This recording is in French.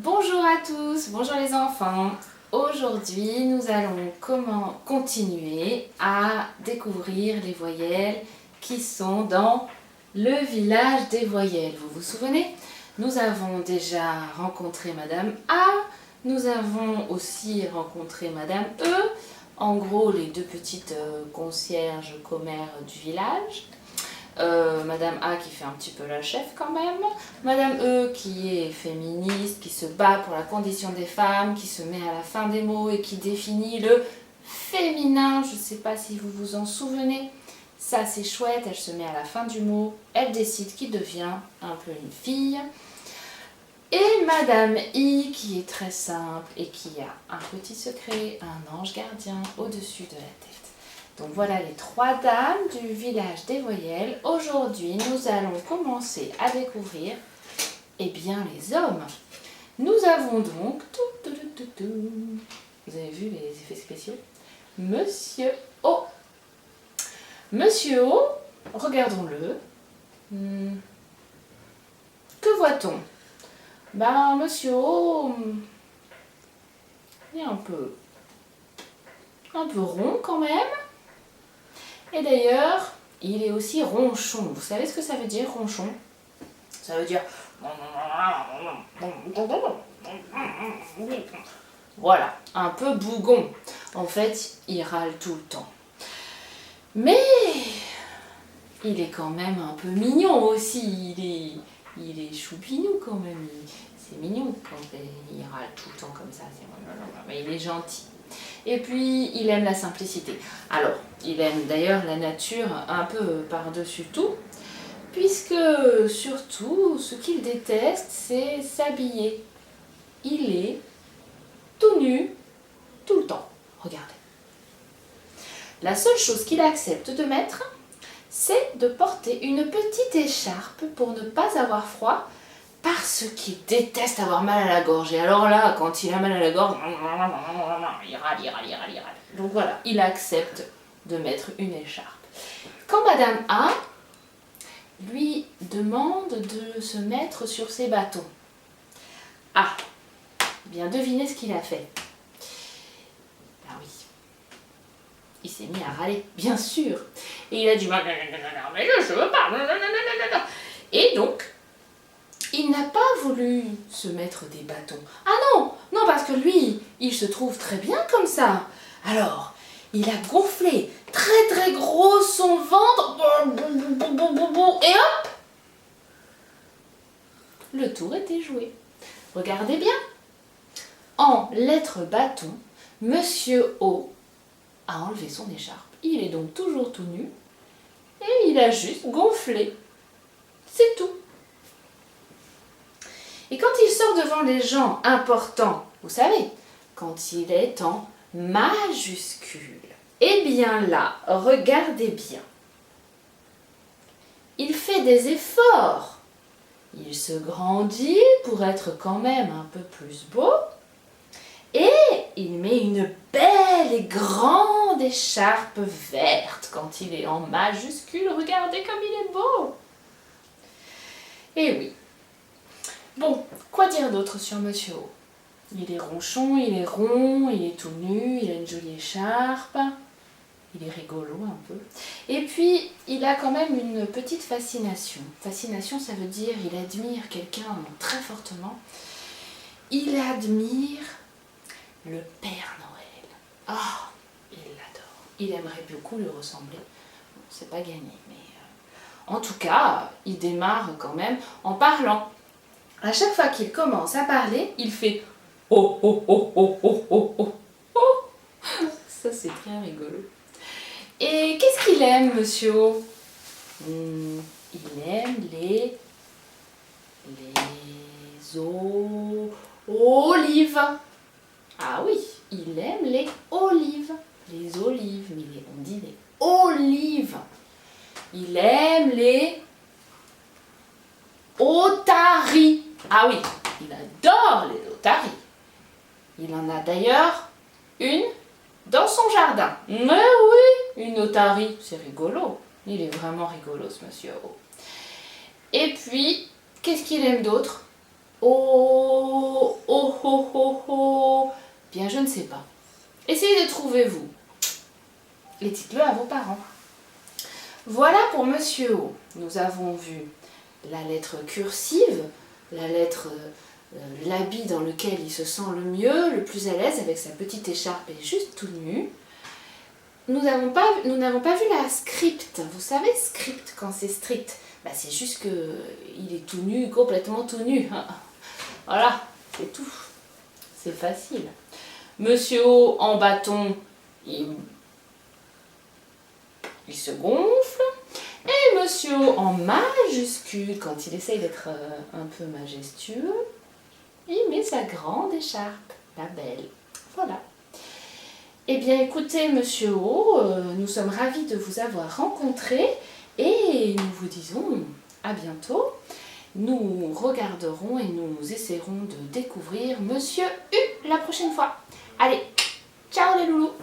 Bonjour à tous, bonjour les enfants. Aujourd'hui, nous allons continuer à découvrir les voyelles qui sont dans le village des voyelles. Vous vous souvenez? Nous avons déjà rencontré Madame A, nous avons aussi rencontré Madame E, en gros les deux petites concierges commères du village. Madame A qui fait un petit peu la chef quand même, Madame E qui est féministe, qui se bat pour la condition des femmes, qui se met à la fin des mots et qui définit le féminin, je ne sais pas si vous vous en souvenez, ça c'est chouette, elle se met à la fin du mot, elle décide qui devient un peu une fille. Et Madame I qui est très simple et qui a un petit secret, un ange gardien au-dessus de la tête. Donc voilà les trois dames du village des voyelles. Aujourd'hui, nous allons commencer à découvrir bien, les hommes. Nous avons donc, vous avez vu les effets spéciaux, Monsieur O. Monsieur O, regardons-le. Que voit-on? Ben, Monsieur O, il est un peu rond quand même. Et d'ailleurs, il est aussi ronchon. Vous savez ce que ça veut dire, ronchon? Ça veut dire... Voilà, un peu bougon. En fait, il râle tout le temps. Mais il est quand même un peu mignon aussi. Il est choupinou quand même. C'est mignon quand il râle tout le temps comme ça. Mais il est gentil. Et puis, il aime la simplicité. Alors, il aime d'ailleurs la nature un peu par-dessus tout, puisque surtout, ce qu'il déteste, c'est s'habiller. Il est tout nu, tout le temps. Regardez. La seule chose qu'il accepte de mettre, c'est de porter une petite écharpe pour ne pas avoir froid, parce qu'il déteste avoir mal à la gorge. Et alors là, quand il a mal à la gorge, il râle. Donc voilà, il accepte de mettre une écharpe. Quand Madame A lui demande de se mettre sur ses bâtons. Ah, bien devinez ce qu'il a fait. Ah oui, il s'est mis à râler, bien sûr. Et il a dit, mais je veux pas. Et donc, il n'a pas voulu se mettre des bâtons. Ah non, non, parce que lui, il se trouve très bien comme ça. Alors, il a gonflé très gros son ventre. Et hop, le tour était joué. Regardez bien. En lettres bâton, Monsieur O a enlevé son écharpe. Il est donc toujours tout nu. Et il a juste gonflé. C'est tout. Et quand il sort devant les gens importants, vous savez, quand il est en majuscule, eh bien là, regardez bien. Il fait des efforts. Il se grandit pour être quand même un peu plus beau. Et il met une belle et grande écharpe verte quand il est en majuscule. Regardez comme il est beau. Eh oui. Bon, quoi dire d'autre sur Monsieur O? Il est ronchon, il est rond, il est tout nu, il a une jolie écharpe, il est rigolo un peu. Et puis, il a quand même une petite fascination. Fascination, ça veut dire il admire quelqu'un très fortement. Il admire le Père Noël. Ah, il l'adore. Il aimerait beaucoup lui ressembler. Bon, c'est pas gagné, mais en tout cas, il démarre quand même en parlant. À chaque fois qu'il commence à parler, il fait oh oh oh oh oh oh oh oh. Ça c'est très rigolo. Et qu'est-ce qu'il aime, Monsieur O? Il aime les olives. Ah oui, il aime les olives. Les olives, mais on dit les olives. Il aime les otaries. Ah oui, il adore les otaries. Il en a d'ailleurs une dans son jardin. Mais oui, une otarie, c'est rigolo. Il est vraiment rigolo ce Monsieur O. Et puis, qu'est-ce qu'il aime d'autre? ho ho ho. Bien, je ne sais pas. Essayez de trouver vous. Et dites-le à vos parents. Voilà pour Monsieur O. Nous avons vu la lettre cursive, la lettre, l'habit dans lequel il se sent le mieux, le plus à l'aise avec sa petite écharpe et juste tout nu. Nous n'avons pas vu la script. Vous savez, script quand c'est strict, bah, c'est juste qu'il est tout nu, complètement tout nu. Voilà, c'est tout. C'est facile. Monsieur O en bâton, il se gonfle. Et Monsieur O en majuscule, quand il essaye d'être un peu majestueux, il met sa grande écharpe, la belle. Voilà. Eh bien écoutez Monsieur O, nous sommes ravis de vous avoir rencontré et nous vous disons à bientôt. Nous regarderons et nous essaierons de découvrir Monsieur U la prochaine fois. Allez!